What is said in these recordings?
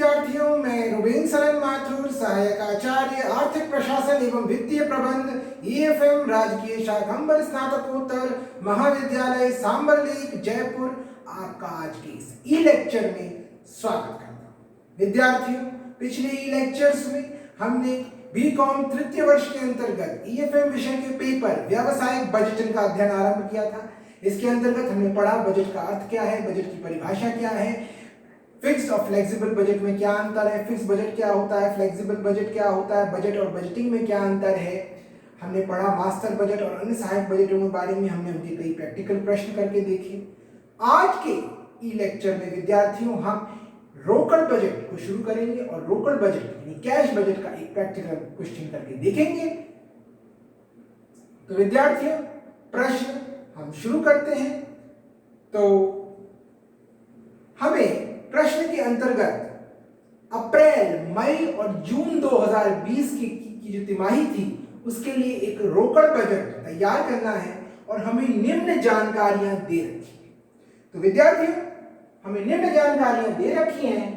विद्यार्थियों, मैं रुबेन सरन माथुर, सहायक आचार्य आर्थिक प्रशासन एवं वित्तीय प्रबंध EFM राजकीय शाकंभर स्नातकोत्तर महाविद्यालय सांबरलेक जयपुर आपका आज के इस ई लेक्चर में स्वागत करता हूँ। विद्यार्थियों, पिछले ई लेक्चर्स में हमने बीकॉम तृतीय वर्ष के अंतर्गत EFM विषय के पेपर व्यावसायिक बजटिंग का अध्ययन आरंभ किया था। इसके अंतर्गत हमने पढ़ा बजट का अर्थ क्या है, बजट की परिभाषा क्या है, फिक्स्ड और फ्लेक्सिबल बजट में क्या अंतर है, फिक्स बजट क्या होता है, फ्लेक्सिबल बजट क्या होता है, बजट और बजटिंग में क्या अंतर है। हमने पढ़ा मास्टर बजट और अन्य सहायक बजटों के बारे में, हमने उनके कई प्रैक्टिकल प्रश्न करके देखे। आज के ई लेक्चर में विद्यार्थियों हम रोकड़ बजट को शुरू करेंगे और रोकड़ बजट यानी कैश बजट का एक प्रैक्टिकल क्वेश्चन करके देखेंगे। तो विद्यार्थियों, प्रश्न हम शुरू करते हैं। तो हमें प्रश्न के अंतर्गत अप्रैल, मई और जून 2020 की जो तिमाही थी उसके लिए एक रोकड़ बजट तैयार करना है और हमें निम्न जानकारियां दे रखी है। तो विद्यार्थियों, हमें निम्न जानकारियां दे रखी हैं।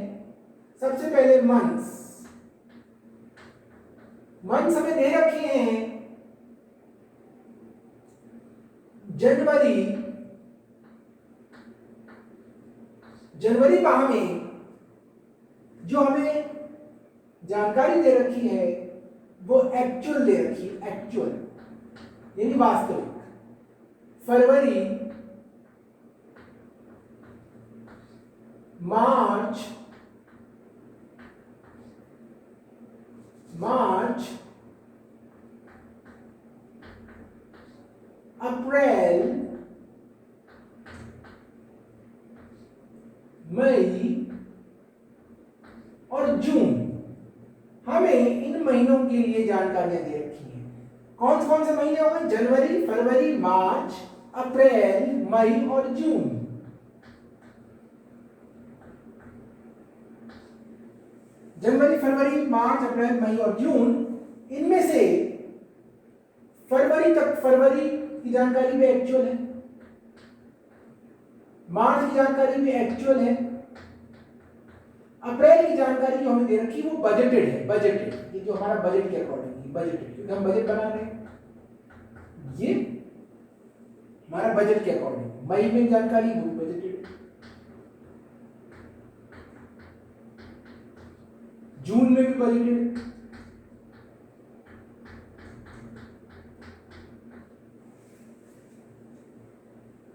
सबसे पहले मंथ्स हमें दे रखी हैं जनवरी माह में जो हमें जानकारी दे रखी है वो एक्चुअल दे रखी है, एक्चुअल यानी वास्तविक। फरवरी, मार्च, अप्रैल, मई और जून, हमें इन महीनों के लिए जानकारियां दे रखी हैं। कौन से महीने होंगे? जनवरी, फरवरी, मार्च, अप्रैल, मई और जून। जनवरी, फरवरी, मार्च, अप्रैल, मई और जून, इनमें से फरवरी की जानकारी भी एक्चुअल है, मार्च की जानकारी भी एक्चुअल है, अप्रैल की जानकारी जो हमें दे रखी है वो बजटेड है। बजटेड, ये जो हमारा बजट के अकॉर्डिंग बजटेड, क्योंकि हम बजट बना रहे हैं, ये हमारा बजट के अकॉर्डिंग। मई में जानकारी वो बजटेड, जून में भी बजटेड,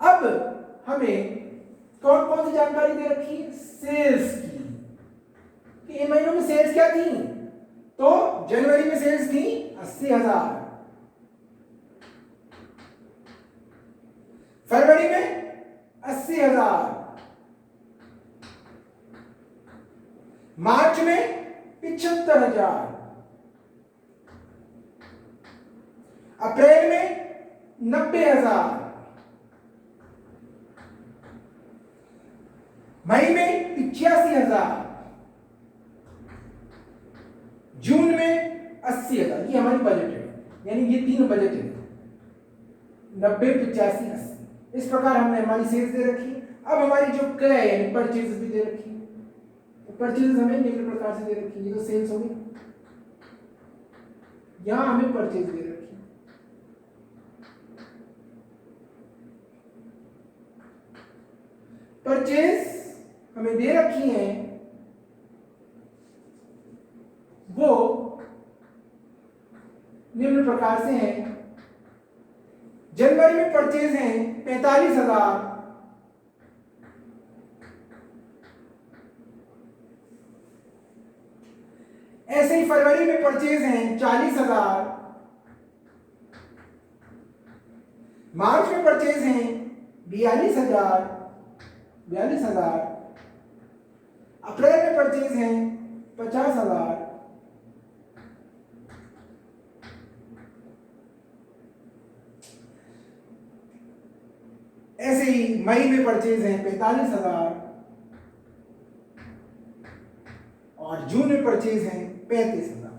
अब हमें कौन सी जानकारी दे रखी है? सेल्स की, कि इन महीनों में सेल्स क्या थी? तो जनवरी में सेल्स थी 80,000, फरवरी में 80,000, मार्च में 75,000, अप्रैल में 90,000, मई में 85,000, जून में 80,000। ये हमारी बजट है, यानी ये तीन बजट है, 90, 85, 80। इस प्रकार हमने हमारी सेल्स दे रखी। अब हमारी जो क्रय यानी परचेज भी दे रखी है। तो परचेज हमें निम्न प्रकार से दे रखी है। ये तो सेल्स होगी, यहां हमें परचेज दे रखी है। परचेज हमें दे रखी है वो निम्न प्रकार से हैं। जनवरी में परचेज हैं 45,000, ऐसे ही फरवरी में परचेज हैं 40,000, मार्च में परचेज हैं 42,000, अप्रैल में परचेज हैं 50,000, ऐसे ही मई में परचेज हैं 45,000 और जून में परचेज हैं 35,000।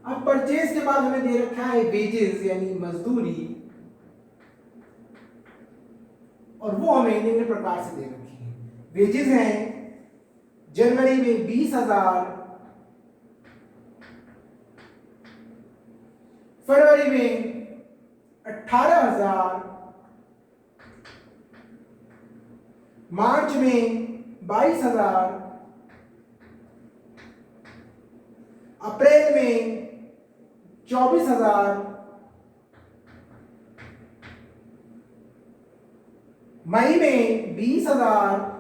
अब परचेज के बाद हमें दे रखा है वेजेस यानी मजदूरी और वो हमें निम्न प्रकार से दे रखी है। वेजेस हैं जनवरी में 20,000, फरवरी में 18,000, मार्च में 22,000, अप्रैल में 24,000, मई में 20,000,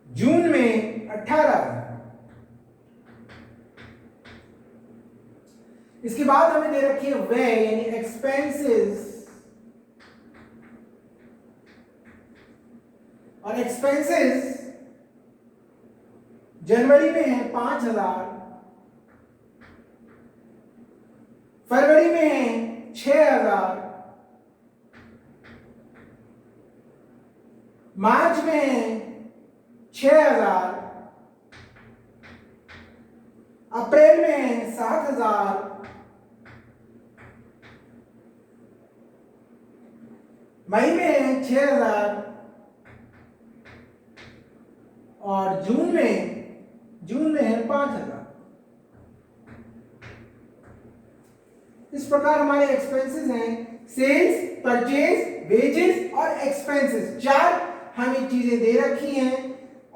जून में 18,000। इसके बाद हमें दे रखी है व्यय यानी एक्सपेंसेस, और एक्सपेंसेस जनवरी में है 5,000, फरवरी में है 6,000, मार्च में है 6,000, अप्रैल में है 7,000, मई में है 6,000 और जून में है 5,000। इस प्रकार हमारे एक्सपेंसेस हैं सेल्स, परचेज, वेजेस और एक्सपेंसेस। 4 हमें चीजें दे रखी हैं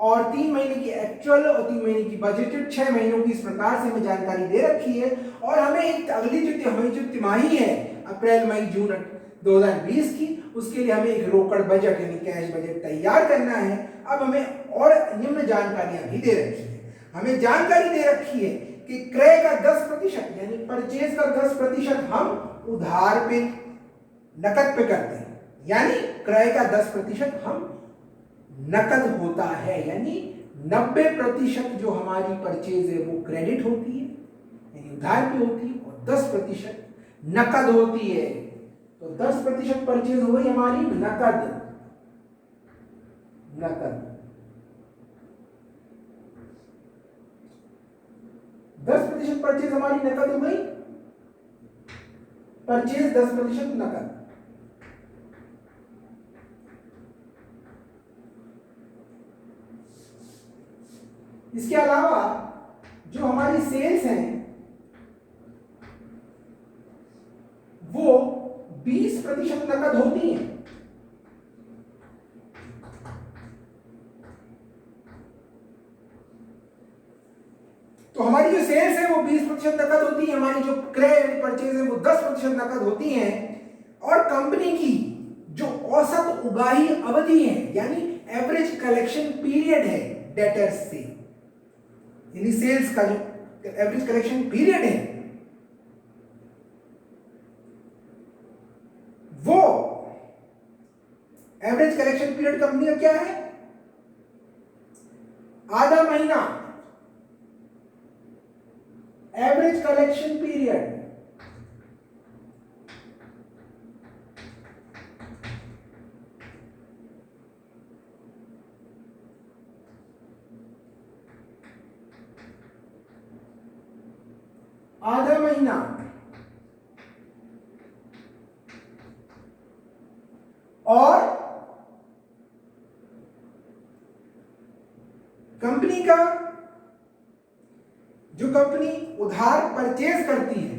और 3 महीने की एक्चुअल और 3 महीने की बजटेड, 6 महीनों की इस प्रकार से हमें जानकारी दे रखी है। और हमें एक अगली जो तिमाही है अप्रैल मई जून 2020 की, उसके लिए हमें एक रोकड़ बजट यानी कैश बजट तैयार करना है। अब हमें और निम्न जानकारियां भी दे रखी है। हमें जानकारी दे रखी है कि क्रय का 10% यानी परचेज का 10% हम उधार पे, नकद पे करते हैं, यानी क्रय का 10% हम नकद होता है, यानी 90% जो हमारी परचेज है वो क्रेडिट होती है यानी उधार पे होती है और 10% नकद होती है। तो 10% परचेज हो गई हमारी नकद। नकद 10% परचेज हमारी नकद हो गई, परचेज 10% नकद। इसके अलावा जो हमारी सेल्स हैं वो 20% नकद होती हैं। तो हमारी जो सेल्स है वो 20% नकद होती है, हमारी जो क्रय परचेज है वो 10% नकद होती हैं। और कंपनी की जो औसत उगाही अवधि है यानी एवरेज कलेक्शन पीरियड है डेटर्स से, यानी सेल्स का जो एवरेज कलेक्शन पीरियड है वो एवरेज कलेक्शन पीरियड कंपनी का क्या है, आधा महीना। एवरेज कलेक्शन पीरियड आधा महीना। और कंपनी का जो कंपनी उधार परचेज करती है,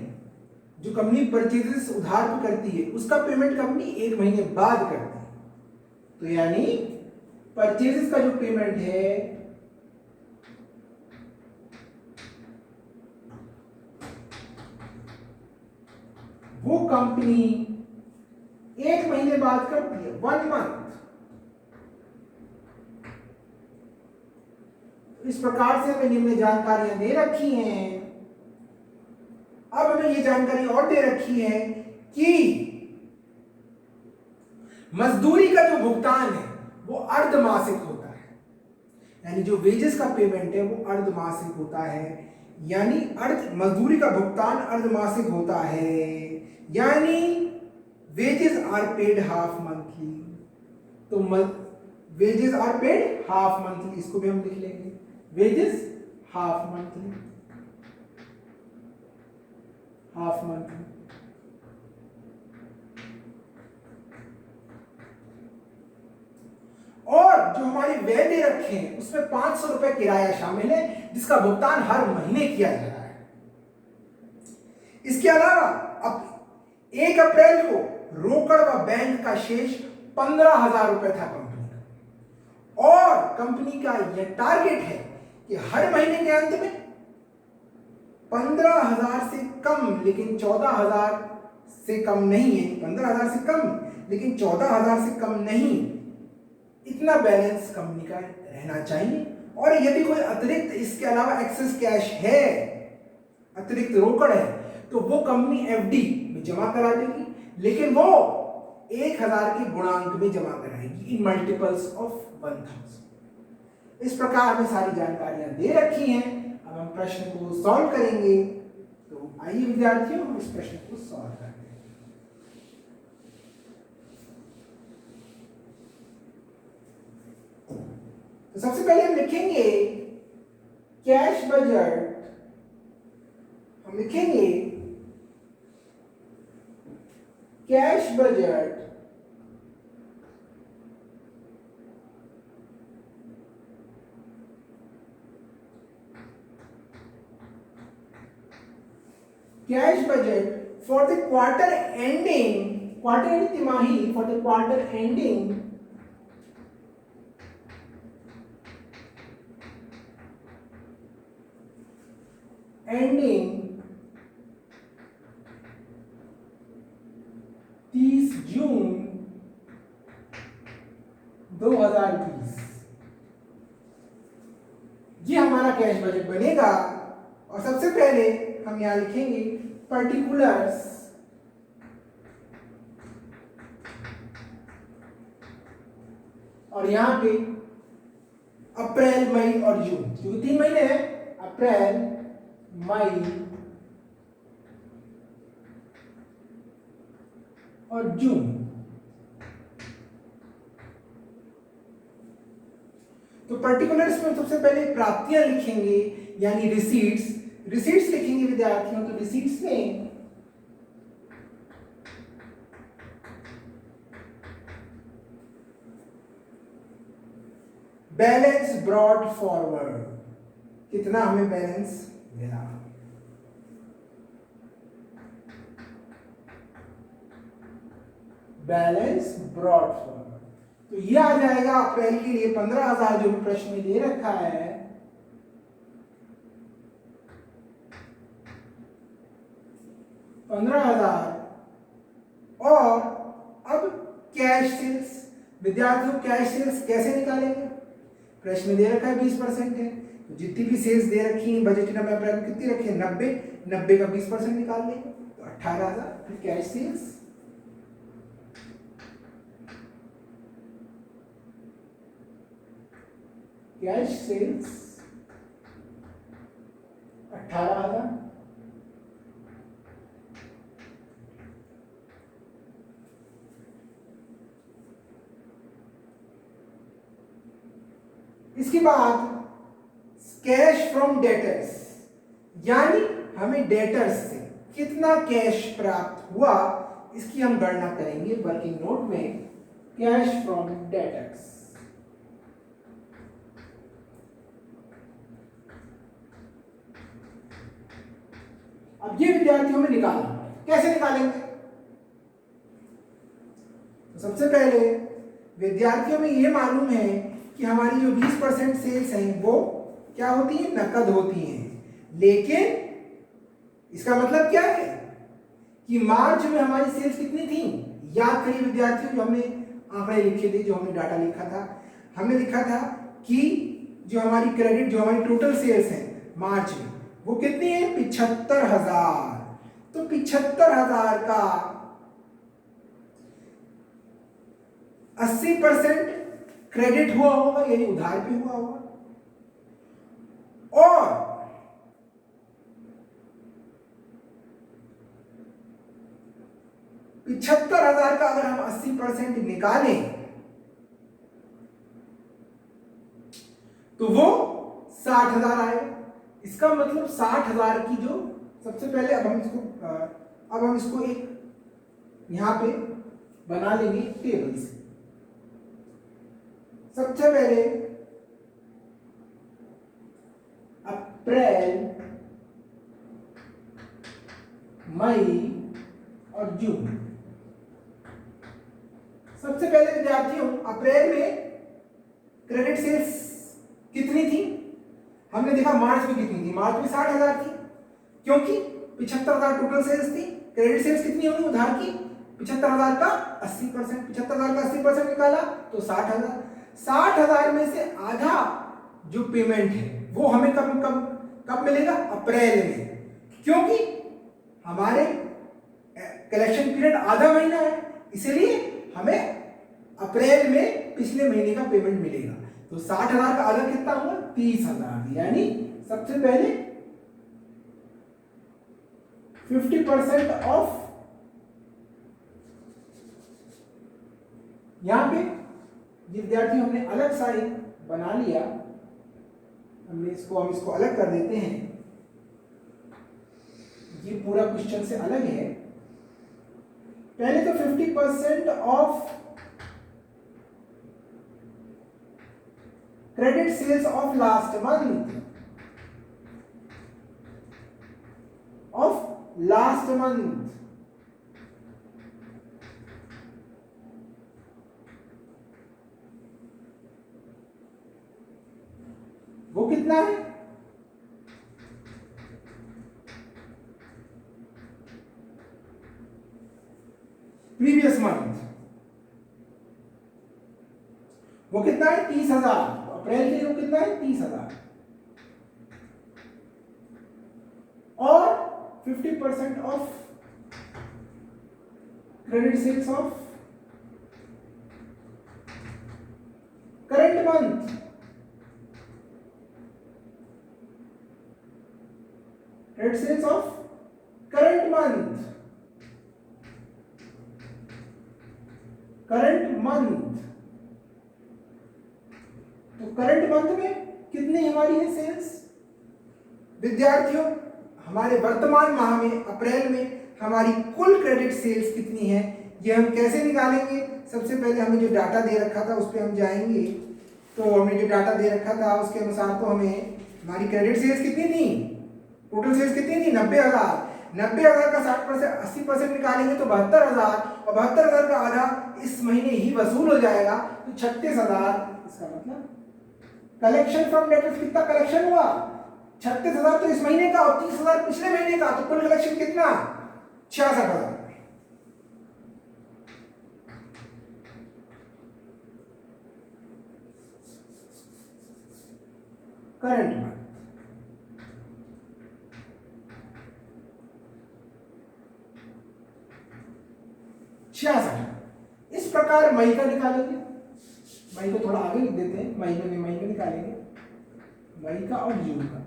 जो कंपनी परचेजेस उधार पे करती है उसका पेमेंट कंपनी 1 महीने बाद करती है। तो यानी परचेजेस का जो पेमेंट है वो कंपनी 1 महीने बाद करती है, 1 मंथ। इस प्रकार से हमें निम्न जानकारियां दे रखी हैं। अब हमें ये जानकारी और दे रखी है कि मजदूरी का जो भुगतान है वो अर्धमासिक होता है, यानी जो वेजेस का पेमेंट है वो अर्धमासिक होता है, यानी मजदूरी का भुगतान अर्धमासिक होता है, यानी wages are paid half monthly. तो wages are paid half monthly, इसको भी हम लिख लेंगे, wages half monthly, half monthly. जो हमारे व्यय दे रखे हैं उसमें 500 रुपए किराया शामिल है, जिसका भुगतान हर महीने किया जा रहा है। इसके अलावा अब 1 अप्रैल को रोकड़ व बैंक का शेष 15,000 रुपए था कंपनी का, और कंपनी का यह टारगेट है कि हर महीने के अंत में 15,000 से कम लेकिन 14,000 से कम नहीं है, 15,000 से कम लेकिन 14,000 से कम नहीं, इतना बैलेंस कंपनी का रहना चाहिए। और यदि कोई अतिरिक्त इसके अलावा एक्सेस कैश है, अतिरिक्त रोकड़ है, तो वो कंपनी एफडी में जमा करा देगी, लेकिन वो 1,000 के गुणांक में जमा कराएगी, इन मल्टीपल्स ऑफ 1000। इस प्रकार हमें सारी जानकारियां दे रखी हैं। अब हम प्रश्न को सॉल्व करेंगे। तो आइए विद्यार्थियों, हम इस प्रश्न को सॉल्व करते हैं। तो सबसे पहले हम लिखेंगे कैश बजट, हम लिखेंगे cash budget for the quarter ending, तिमाही, for the quarter ending 30 जून 2020, ये हमारा कैश बजट बनेगा। और सबसे पहले हम यहां लिखेंगे पर्टिकुलर्स, और यहां पे अप्रैल, मई और जून, क्योंकि 3 महीने हैं, अप्रैल, मई और जून। तो पर्टिकुलर्स में सबसे पहले प्राप्तियां लिखेंगे, यानी रिसीट्स लिखेंगे विद्यार्थियों। तो रिसीट्स में बैलेंस ब्रॉट फॉरवर्ड, कितना हमें बैलेंस मिला। बैलेंस ब्रॉट फॉरवर्ड, तो ये आ जाएगा अप्रैल के लिए 15,000 जो प्रश्न में दे रखा है, 15,000। और अब कैश सेल्स, विद्यार्थियों कैश सेल्स कैसे निकालेंगे? प्रश्न में दे रखा है 20% है, तो जितनी भी सेल्स दे रखी है बजट नंबर अप्रैल में कितनी रखी है? 90 का 20% निकाल लेंगे तो 18,000। फिर कैश सेल्स कैश सेल्स 18,000। इसके बाद कैश फ्रॉम डेटर्स, यानी हमें डेटर्स से कितना कैश प्राप्त हुआ, इसकी हम गणना करेंगे वर्किंग नोट में। कैश फ्रॉम डेटर्स, अब ये विद्यार्थियों में निकालना है। कैसे निकालेंगे? तो सबसे पहले विद्यार्थियों में ये मालूम है कि हमारी जो 20% सेल्स हैं वो क्या होती है? नकद होती हैं। लेकिन इसका मतलब क्या है कि मार्च में हमारी सेल्स कितनी थी? याद करिए विद्यार्थियों, जो हमने आंकड़े लिखे थे, जो हमने डाटा लिखा था, हमने लिखा था कि जो हमारी क्रेडिट, जो हमारी टोटल सेल्स है मार्च में, वो कितनी है? 75,000। तो 75,000 का 80% क्रेडिट हुआ होगा, यानी उधार पे हुआ होगा, और 75,000 का अगर हम 80% निकालें तो वो 60,000 आएगा। इसका मतलब 60,000 की जो सबसे पहले अब हम इसको एक यहां पे बना लेंगे टेबल से। सबसे पहले अप्रैल, मई और जून। सबसे पहले विद्यार्थियों अप्रैल में क्रेडिट सेल्स कितनी थी? हमने देखा मार्च में कितनी थी। मार्च में 60,000 थी, क्योंकि 75,000 टोटल सेल्स थी। क्रेडिट सेल्स कितनी होगी उधार की? 75,000 का 80%। 75,000 का 80% निकाला तो 60,000। 60,000 में से आधा जो पेमेंट है वो हमें कब कब कब मिलेगा? अप्रैल में, क्योंकि हमारे कलेक्शन पीरियड आधा महीना है, इसलिए हमें अप्रैल में पिछले महीने का पेमेंट मिलेगा। तो 60,000 का आधा कितना हुआ? 30,000। यानी सबसे पहले 50% ऑफ, यहां पे विद्यार्थी हमने अलग सा एक बना लिया, हम इसको अलग कर देते हैं। ये पूरा क्वेश्चन से अलग है। पहले तो 50% of credit sales of last month, वो कितना है? प्रीवियस मंथ, वो कितना है? 30,000। अप्रैल के लिए वो कितना है? 30,000। और 50% of credit sales of current month, credit sales of current month, तो करंट मंथ में कितनी हमारी है सेल्स? विद्यार्थियों हमारे वर्तमान माह में अप्रैल में हमारी कुल क्रेडिट सेल्स कितनी है, ये हम कैसे निकालेंगे? सबसे पहले हमें जो डाटा दे रखा था उस पर हम जाएंगे। तो हमने जो डाटा दे रखा था उसके अनुसार तो हमें हमारी क्रेडिट सेल्स कितनी थी? टोटल सेल्स कितनी थी? 90,000। 90,000 का 60% 80% निकालेंगे तो 72,000, और 72,000 का आधा इस महीने ही वसूल हो जाएगा, तो 36,000। इसका मतलब कलेक्शन फ्रॉम डेटर्स, कितना कलेक्शन हुआ? 36,000 तो इस महीने का और 30,000 पिछले महीने का, तो कुल कलेक्शन कितना? 66,000। Current month. इस प्रकार मई का निकालेंगे। मई को थोड़ा आगे लिख देते हैं, मई में निकालेंगे, मई का और जून का।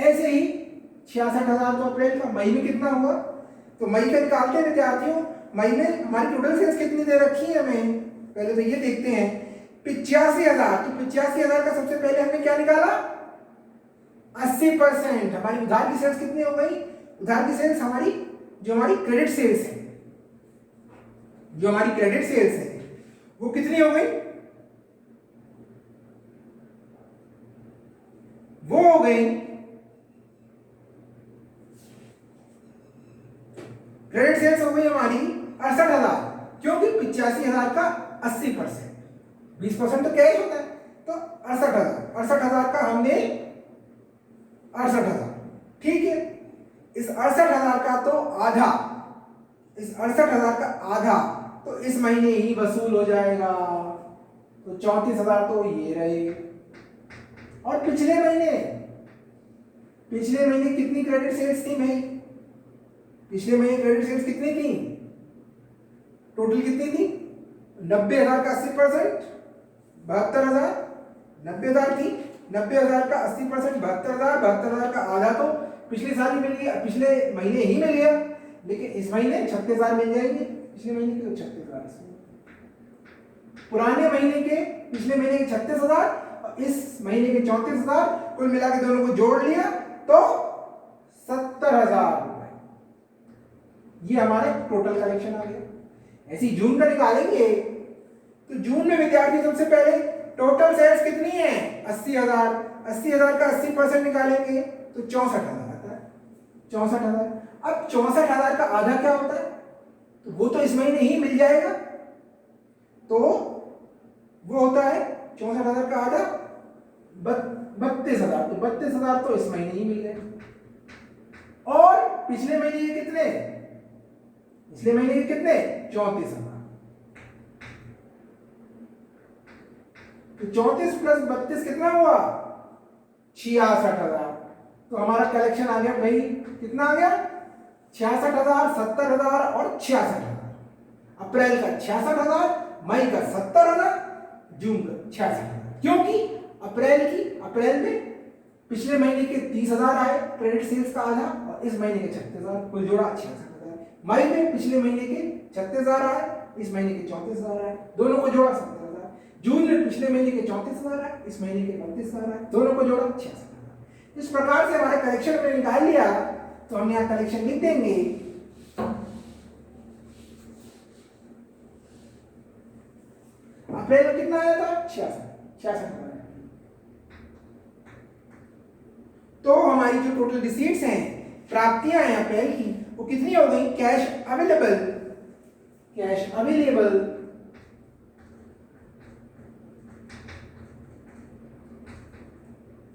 ऐसे ही 66,000 तो अप्रैल का। मई में कितना हुआ? तो मई का निकालते हैं विद्यार्थियों। मई में हमारी टोटल सेल्स कितनी दे रखी है हमें? पहले तो ये देखते हैं, 85,000। तो 85,000 का सबसे पहले हमने क्या निकाला? 80%। हमारी उधार की सेल्स कितनी हो गई? उधार की सेल्स हमारी जो हमारी क्रेडिट सेल्स है, वो कितनी हो गई? वो हो गई क्रेडिट सेल्स हो गई हमारी 68,000, क्योंकि 85,000 का 80%, 20% तो कैश होता है, तो 68,000 का हमने 68,000। ठीक है, इस 68,000 का तो आधा, तो इस महीने ही वसूल हो जाएगा, तो 34,000 तो ये रहे। और पिछले महीने कितनी क्रेडिट सेल्स थी भाई? पिछले महीने क्रेडिट सेल्स कितनी थी? टोटल कितनी थी? 90,000 का 80%, 72,000। 90,000 थी, 90,000 का 80%, 72,000। 72,000 का आधा तो पिछले साल ही मिल गया, पिछले महीने ही मिल गया, लेकिन इस महीने 36,000 मिल जाएंगे। पिछले महीने के 36,000, पुराने महीने के पिछले महीने के 36,000 और इस महीने के 34,000, कुल मिला के दोनों को जोड़ लिया तो 70,000 रुपए। ये हमारा टोटल कलेक्शन आ गया। ऐसे ही जून का निकालेंगे तो जून में विद्यार्थी सबसे पहले टोटल सेल्स कितनी है 80,000, 80,000 का 80% निकालेंगे तो 64,000 आता है, 64,000। अब 64,000 का आधा क्या होता है, तो वो तो इस महीने ही मिल जाएगा, तो वो होता है 64,000 का आधा 32,000, तो 32,000 तो इस महीने ही मिल गए। और पिछले महीने के कितने, पिछले महीने के कितने 34,000, तो 34 प्लस 32 कितना हुआ 66,000। तो हमारा कलेक्शन आ गया भाई, कितना आ गया 66,000, 70,000 और 66,000। अप्रैल का 66,000, मई का 70,000, जून का 66,000। क्योंकि अप्रैल में पिछले महीने के 30,000 आए क्रेडिट सेल्स का आधा, और इस महीने के 36,000, कुल जोड़ा 66,000। मई में पिछले महीने के 36,000 आए, इस महीने के 34,000 आए, दोनों को जोड़ा 70,000। जून में पिछले महीने के 34,000 आए, इस महीने के 32,000 आए, दोनों को जोड़ा 66,000। इस प्रकार से हमारे कलेक्शन में निकाल लिया, तो हम यहाँ कलेक्शन लिख देंगे। अप्रैल में कितना आया था 66,000। तो हमारी जो टोटल रिसीट्स हैं, प्राप्तियां हैं अप्रैल की, वो कितनी हो गई, कैश अवेलेबल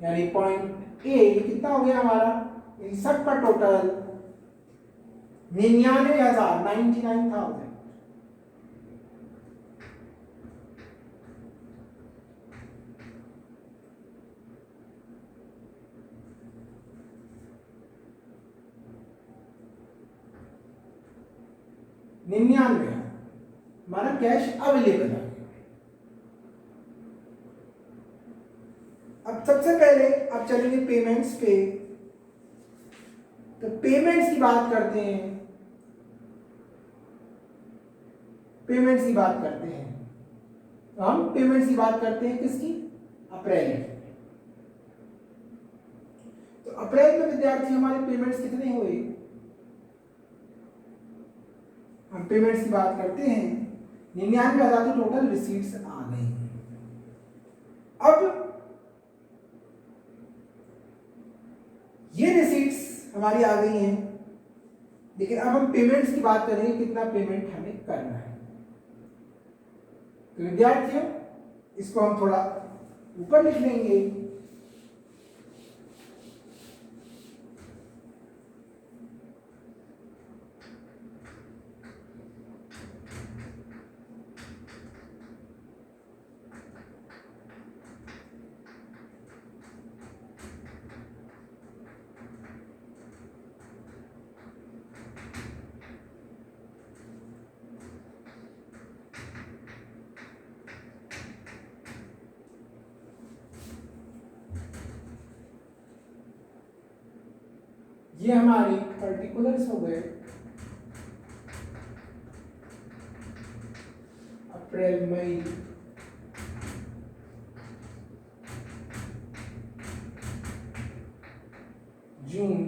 यानी पॉइंट ए कितना हो गया हमारा, इन सब का टोटल 99,000। हमारा कैश अवेलेबल है। अब सबसे पहले अब चलेंगे पेमेंट्स पे। तो पेमेंट्स की बात करते हैं, तो हम पेमेंट्स की बात करते हैं किसकी, अप्रैल में। तो अप्रैल में विद्यार्थी हमारे पेमेंट्स कितने हुए, हम पेमेंट्स की बात करते हैं 99,000 की टोटल रिसीट्स आ गई। अब ये रिसीट्स हमारी आ गई हैं, लेकिन अब हम पेमेंट्स की बात करेंगे, कितना पेमेंट हमें करना है। तो विद्यार्थियों इसको हम थोड़ा ऊपर लिख लेंगे। ये हमारे पर्टिकुलर्स हो गए अप्रैल, मई, जून,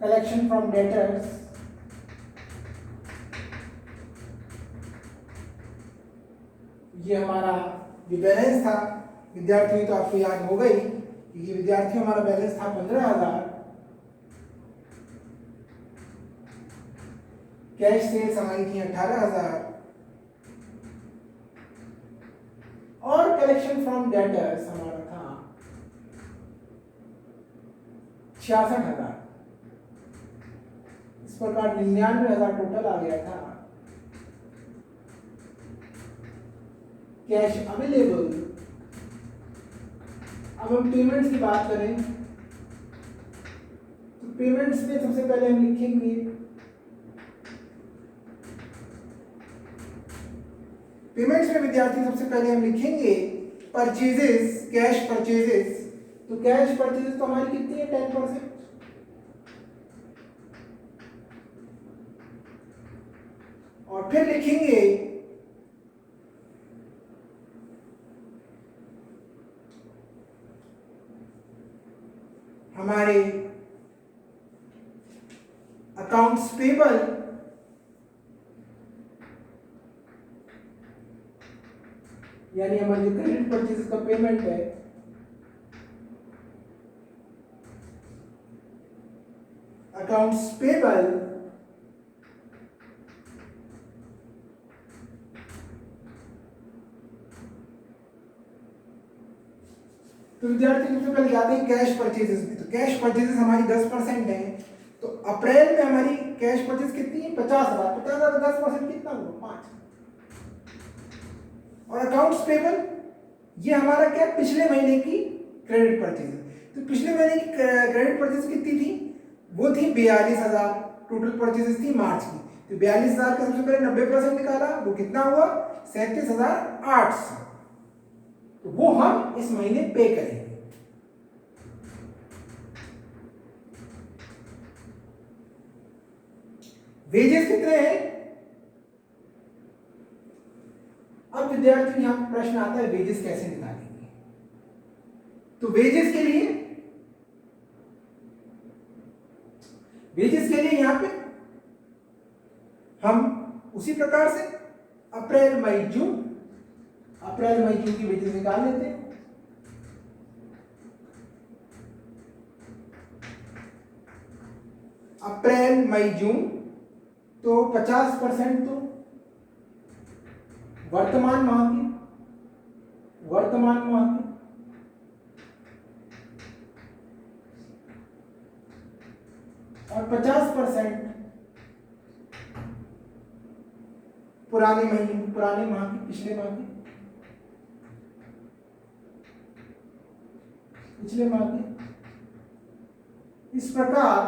कलेक्शन फ्रॉम डेटर्स, ये हमारा जो बैलेंस था विद्यार्थियों, तो आपको याद हो गई कि विद्यार्थियों हमारा बैलेंस था 15,000। कैश सेल्स हमारी थी 18,000 और कलेक्शन फ्रॉम डेटर्स हमारा था 66,000। इस प्रकार 99,000 टोटल आ गया था कैश अवेलेबल। अब हम पेमेंट्स की बात करें, तो पेमेंट्स में सबसे पहले हम लिखेंगे पेमेंट्स में विद्यार्थी सबसे पहले हम लिखेंगे परचेजेस, कैश परचेजेस। तो कैश परचेजेस तो हमारी कितनी है 10%। और फिर लिखेंगे हमारे अकाउंट्स पेबल, यानी हमारे जो क्रेडिट परचेज का पेमेंट है, अकाउंट्स पेबल तो विद्यार्थी सबसे पहले जाते हैं कैश परचेजेस में। तो कैश परचेजेस हमारी 10% है। तो अप्रैल में हमारी कैश परचेज कितनी है 50,000। 50,000 का 10% कितना हुआ 5। और अकाउंट्स पेबल ये हमारा क्या पिछले महीने की क्रेडिट परचेज। तो पिछले महीने की क्रेडिट परचेज कितनी थी, वो थी 42,000। टोटल परचेजेस थी मार्च की। तो 42,000 का सबसे पहले 90% निकाला, वो कितना हुआ 37,800। तो वो हम इस महीने पे करेंगे। वेजेस कितने हैं। अब विद्यार्थी यहां प्रश्न आता है वेजेस कैसे निकालेंगे। तो वेजेस के लिए यहां पे हम उसी प्रकार से अप्रैल मई जून की वेजेस निकाल लेते हैं। अप्रैल मई जून तो 50% तो वर्तमान माह की और 50% पुराने माह की, पिछले माह की। इस प्रकार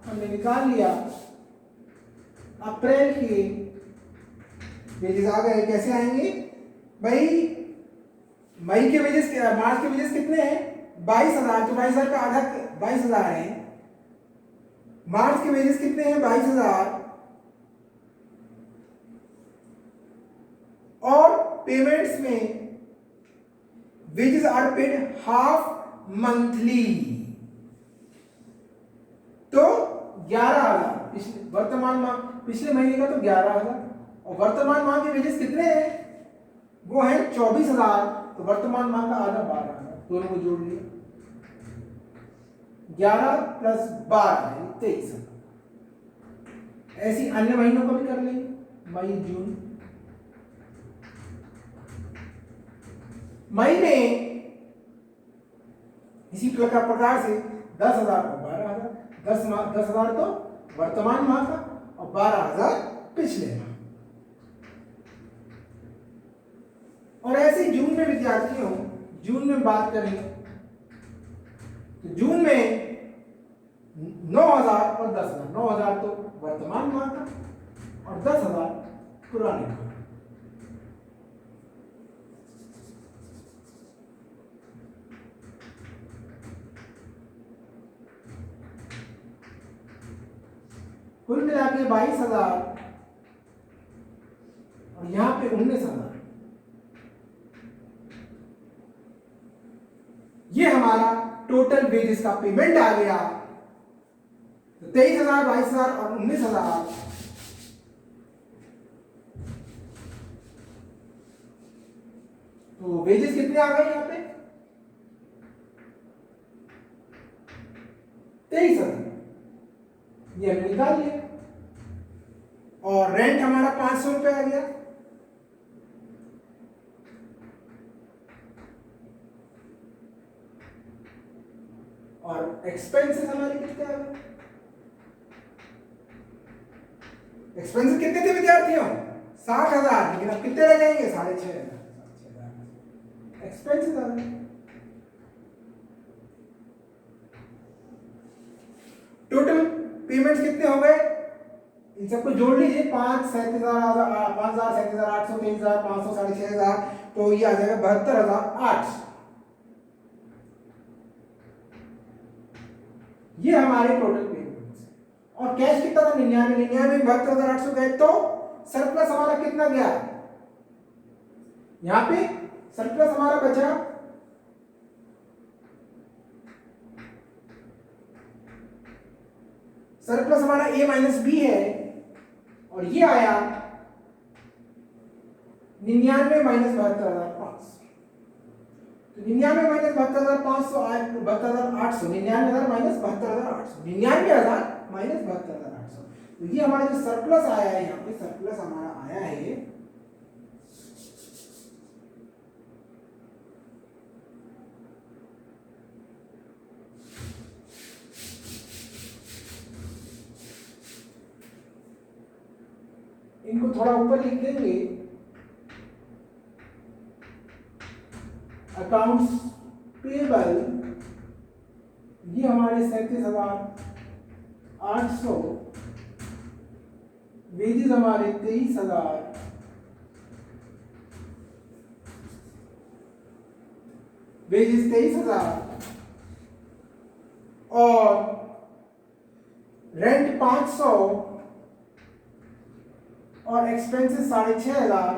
हमने निकाल लिया अप्रैल के वेजेस आ गए। कैसे आएंगे भाई, मई के वेजेस, मार्च के वेजेस कितने हैं 22,000। तो 22,000 का आधा 22,000 है। मार्च के वेजेस कितने हैं 22,000। और पेमेंट्स में wages are paid half monthly. तो 11,000 वर्तमान माह, पिछले महीने का तो 11,000। और वर्तमान माह के वेजेस कितने हैं, वो है 24,000। तो वर्तमान माह का आधा 12,000, दोनों को जोड़ लिया 11 + 12 है 23,000। ऐसी अन्य महीनों को भी कर लेंगे, मई जून। मई में इसी प्रकार से 10,000 को 12,000, 10,000 तो वर्तमान माह का और 12,000 पिछले माह। और ऐसे जून में विद्यार्थियों, जून में बात करें तो जून में 9,000 और 10,000। 9,000 तो वर्तमान माह का और 10,000 पुराने माह। कुल मिला के 22,000 और यहां पे 19,000। ये हमारा टोटल वेजेस का पेमेंट आ गया। तो 23,000, 22,000 और 19,000। तो वेजेस कितने आ गए यहां पे 23,000, ये हमने निकाल लिया। और रेंट हमारा 500 रुपए आ गया। और एक्सपेंसेस हमारे कितने आ गए। एक्सपेंसेस कितने थे विद्यार्थियों 60,000, लेकिन अब कितने रह जाएंगे 6,500 एक्सपेंसेस आ गए। टोटल पेमेंट्स कितने हो गए इन सबको जोड़ लीजिए, 5,37,000, 5,37,800, 23,500, 6,500, तो ये आ जाएगा 72,800। ये हमारे टोटल पेमेंट्स। और कैश कितना था? 99, 99 में 72,800 गए, तो सरप्लस हमारा कितना गया? यहां पे सरप्लस हमारा बचा सरप्लस हमारा ए माइनस बी है, और ये आया 99 माइनस 72,500। तो 99 माइनस 72,500 आया 72,800, 99,000 माइनस 72,800, 99,000 माइनस 72,800। तो ये हमारा जो सरप्लस आया है, यहाँ पे सरप्लस हमारा आया है इनको थोड़ा ऊपर लिख देंगे, अकाउंट्स पेबल ये हमारे 37,800, वेजेस हमारे 23,000, वेजेस 23,000, और रेंट 500 और एक्सपेंसेस 6,500,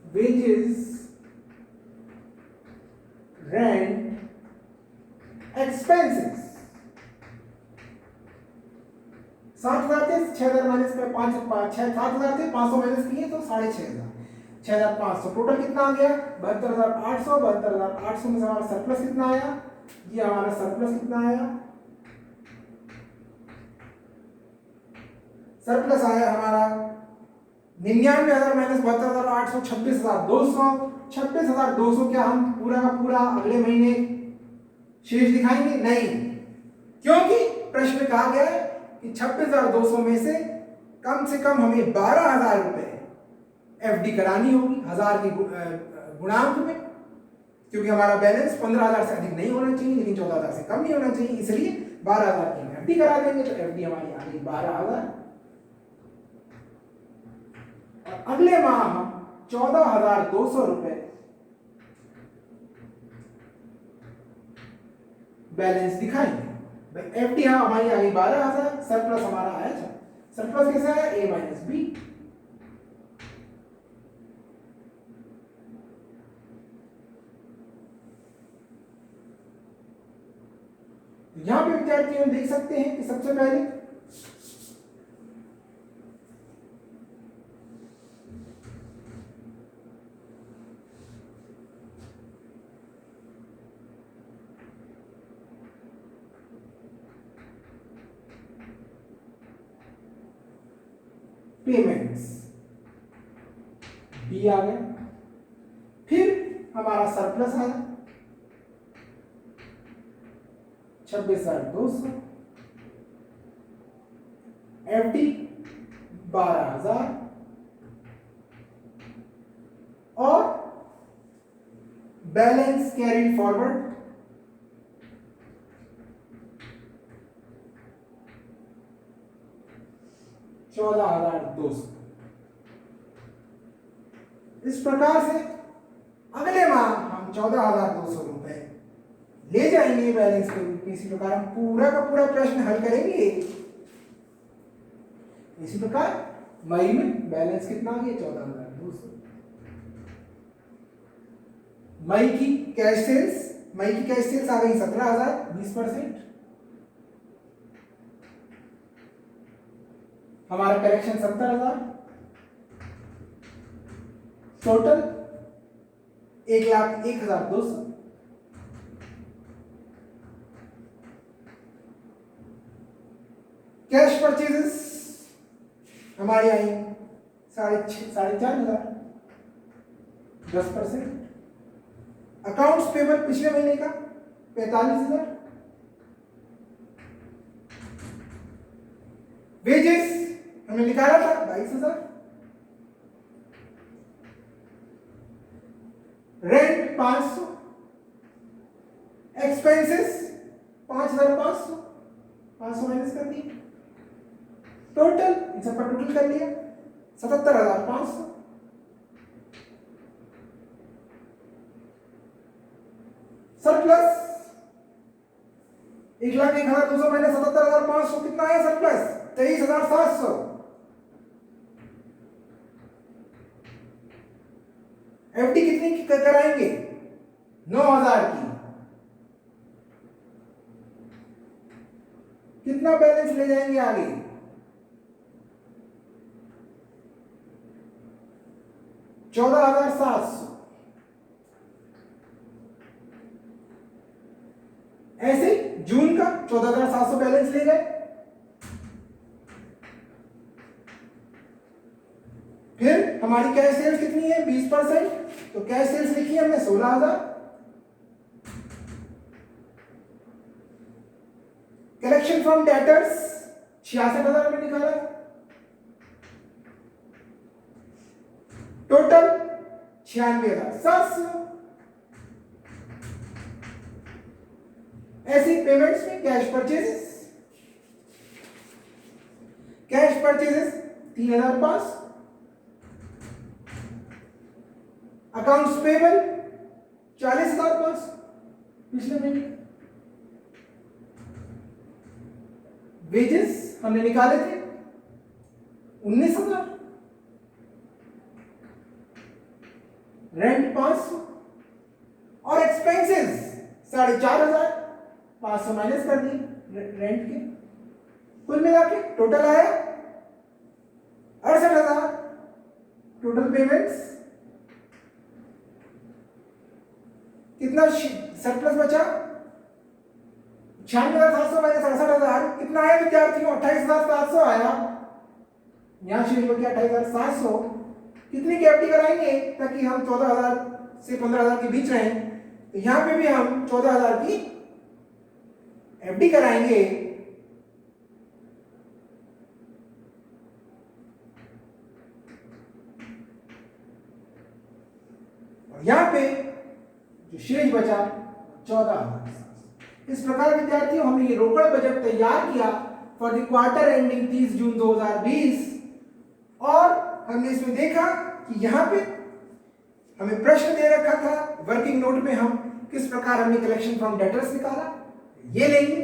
वेजेस, रेंट, एक्सपेंसेस 7,000 थे, 6,000 माइनस कर 7,000 थे, 500 माइनस किए तो 6,500, 6,500, टोटल कितना आ गया? 72,800। 72,800 में से हमारा सरप्लस कितना आया? ये हमारा सरप्लस कितना आया? सरप्लस आया हमारा 99,000 माइनस 72,800, 26,200। 26,200 क्या हम पूरा का पूरा अगले महीने शेष दिखाएंगे? नहीं, क्योंकि प्रश्न में कहा गया है कि 26,200 में से कम हमें 12,000 रुपए एफडी करानी होगी 1000 के गुणांक में, क्योंकि हमारा बैलेंस 15,000 से अधिक नहीं होना चाहिए, लेकिन 14,000 से कम नहीं होना चाहिए, इसलिए 12,000 की हम एफडी करा देंगे। तो एफडी हमारी आ गई 12,000। और अगले माह हम 14,200 रुपए बैलेंस दिखाएंगे। एफडी हमारी आ गई 12,000, सरप्लस हमारा आया था। सरप्लस कैसे आया? ए माइनस बी। यहां पे विद्यार्थी हम देख सकते हैं कि सबसे पहले पेमेंट्स बी आ गया, फिर हमारा सरप्लस आया 26,200, एफडी 12,000 और बैलेंस कैरी फॉरवर्ड 14,200। इस प्रकार से अगले माह हम 14,200 रुपए ले जाएंगे बैलेंस के रूप में। इसी प्रकार हम पूरा का पूरा प्रश्न हल करेंगे। इसी प्रकार मई में बैलेंस कितना आ गया? 14,200। मई की कैश सेल्स आ गई 17,000, 20%। हमारा कलेक्शन 70,000, टोटल 1,01,200। कैश परचेजेस हमारी आई 4,500, 10%। अकाउंट्स पेबल पिछले महीने का 45,000। वेजेस हमने निकाला था 22,000। रेंट 500, एक्सपेंसेस 5,500, 500 माइनस कर दिए। टोटल इन सबका टोटल कर लिया 77,500। सरप्लस 1,01,200 माइनस 77,500 कितना आया सरप्लस 23,700। एफडी कितनी की कराएंगे 9,000 की। कितना बैलेंस ले जाएंगे आगे 14,700। ऐसे जून का 14,700 बैलेंस ले गए। फिर हमारी कैश सेल्स कितनी है 20%, तो कैश सेल्स लिखी है हमने 16,000। कलेक्शन फ्रॉम डेटर्स 66,000 में निकाला। टोटल 96,700। ऐसी पेमेंट्स में कैश परचेजेस 3,500। अकाउंट्स पेबल 40,500 पिछले महीने। वेजेस हमने निकाले थे 19,000। रेंट 500 और एक्सपेंसेस 4,500 500 माइनस कर दिए रेंट के। कुल मिला के टोटल आया 68,000। टोटल पेमेंट्स कितना सरप्लस बचा 96,700 माइनस 68,000 कितना आया विद्यार्थियों 28,700 आया। यहां शेष बचा 28,700। कितनी की एफडी कराएंगे ताकि हम 14,000 से 15,000 के बीच रहें, तो यहां पे भी हम 14,000 की एफडी कराएंगे। और यहां पे जो शेष बचा 14,000। इस प्रकार विद्यार्थियों हमने ये रोकड़ बजट तैयार किया फॉर द क्वार्टर एंडिंग 30 जून 2020। और हमने इसमें देखा कि यहाँ पे हमें प्रश्न दे रखा था वर्किंग नोट में हम किस प्रकार हमने कलेक्शन फ्रॉम डेटर्स निकाला ये लेंगे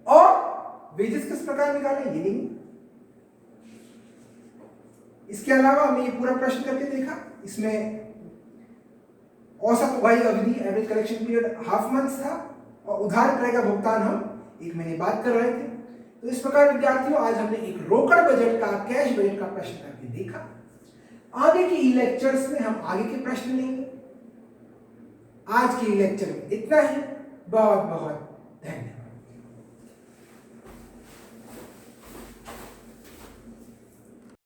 और वेजेस किस प्रकार निकाले ये लेंगे। इसके अलावा हमने ये पूरा प्रश्न करके देखा। इसमें औसत उगाई अवधि average collection period half month था और उधार क्रय का भुगतान हम 1 महीने बाद कर रहे थे। तो इस प्रकार विद्यार्थियों आज हमने एक रोकड़ बजट का कैश बजट का प्रश्न करके देखा। आगे की ई लेक्चर्स में हम आगे के प्रश्न लेंगे। आज के ई लेक्चर में इतना ही। बहुत बहुत धन्यवाद।